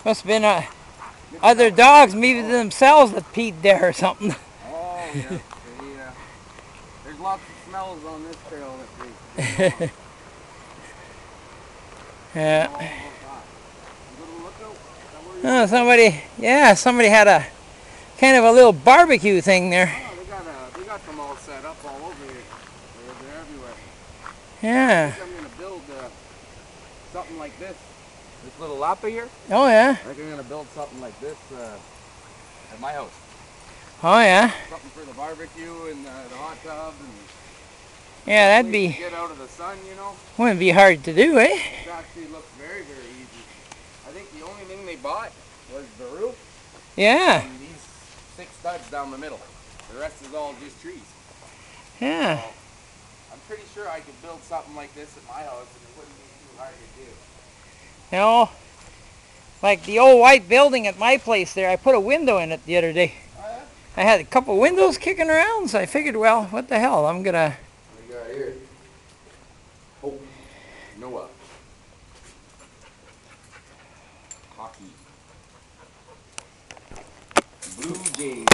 Must have been other dogs, maybe themselves, that peed there or something. Oh, yeah. There's lots of smells on this trail that they Yeah. Somebody had a kind of a little barbecue thing there. Oh, they got them all set up all over here. They're everywhere. Yeah. I think I'm gonna build something like this. This little lapa here. Oh yeah. I think I'm gonna build something like this at my house. Oh yeah. Something for the barbecue and the hot tub and. Yeah, that'd be. Get out of the sun, you know. Wouldn't be hard to do, eh? It actually looks very, very easy. I think the only thing they bought was the roof. Yeah. And these 6 studs down the middle. The rest is all just trees. Yeah. So, I'm pretty sure I could build something like this at my house and it wouldn't be too hard to do. You know, like the old white building at my place there, I put a window in it the other day. Oh, yeah? I had a couple windows kicking around, so I figured, well, what the hell, I'm gonna... What do you got here? Oh, Noah. Hockey. Blue Jays.